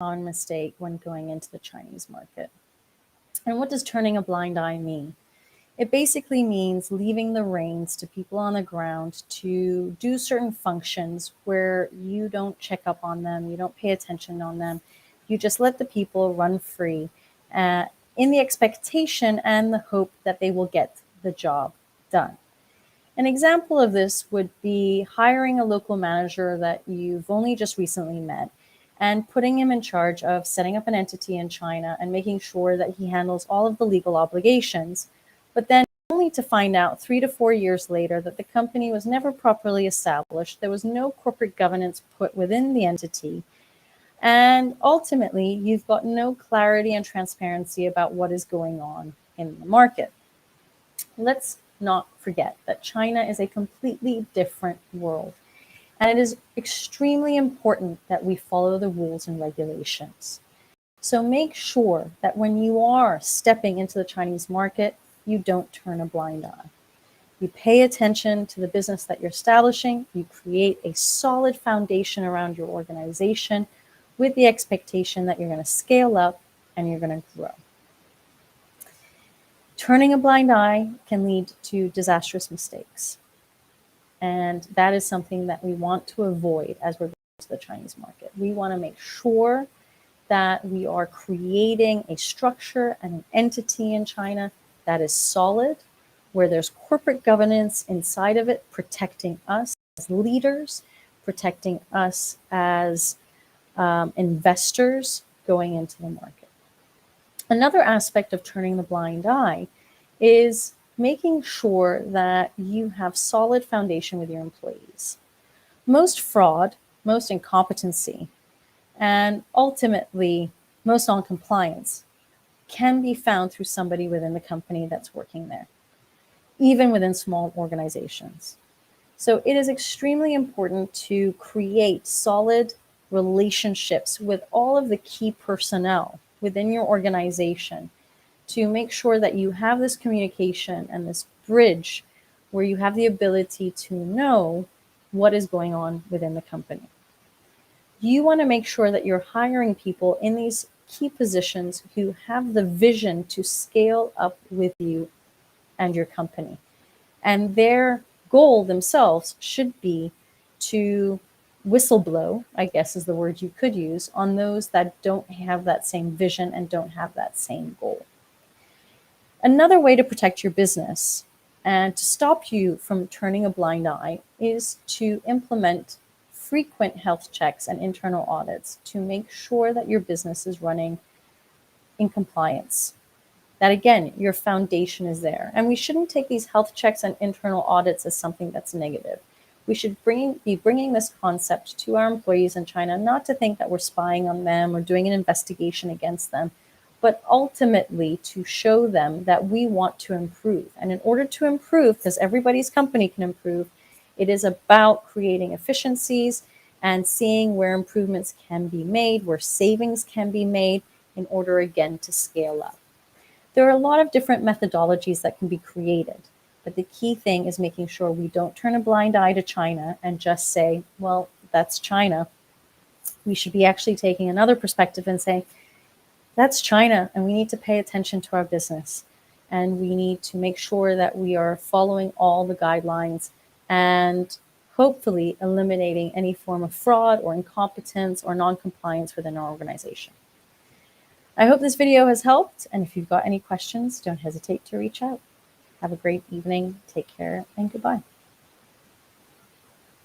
common mistake when going into the Chinese market. And what does turning a blind eye mean? It basically means leaving the reins to people on the ground to do certain functions where you don't check up on them, you don't pay attention on them, you just let the people run free in the expectation and the hope that they will get the job done. An example of this would be hiring a local manager that you've only just recently met and putting him in charge of setting up an entity in China and making sure that he handles all of the legal obligations, but then only to find out 3 to 4 years later that the company was never properly established, there was no corporate governance put within the entity, and ultimately you've got no clarity and transparency about what is going on in the market. Let's not forget that China is a completely different world, and it is extremely important that we follow the rules and regulations. So make sure that when you are stepping into the Chinese market, you don't turn a blind eye. You pay attention to the business that you're establishing, you create a solid foundation around your organization with the expectation that you're going to scale up and you're going to grow. Turning a blind eye can lead to disastrous mistakes. And that is something that we want to avoid as we're going to the Chinese market. We want to make sure that we are creating a structure and an entity in China that is solid, where there's corporate governance inside of it, protecting us as leaders, protecting us as investors going into the market. Another aspect of turning the blind eye is making sure that you have solid foundation with your employees. Most fraud, most incompetency, and ultimately most non-compliance can be found through somebody within the company that's working there, even within small organizations. So it is extremely important to create solid relationships with all of the key personnel within your organization to make sure that you have this communication and this bridge where you have the ability to know what is going on within the company. You want to make sure that you're hiring people in these key positions who have the vision to scale up with you and your company. And their goal themselves should be to whistleblow, I guess is the word you could use, on those that don't have that same vision and don't have that same goal. Another way to protect your business and to stop you from turning a blind eye is to implement frequent health checks and internal audits to make sure that your business is running in compliance. That again, your foundation is there. And we shouldn't take these health checks and internal audits as something that's negative. We should be bringing this concept to our employees in China, not to think that we're spying on them or doing an investigation against them, but ultimately to show them that we want to improve. And in order to improve, because everybody's company can improve, it is about creating efficiencies and seeing where improvements can be made, where savings can be made in order, again, to scale up. There are a lot of different methodologies that can be created, but the key thing is making sure we don't turn a blind eye to China and just say, well, that's China. We should be actually taking another perspective and saying, that's China, and we need to pay attention to our business. And we need to make sure that we are following all the guidelines and hopefully eliminating any form of fraud or incompetence or non-compliance within our organization. I hope this video has helped, and if you've got any questions, don't hesitate to reach out. Have a great evening, take care, and goodbye.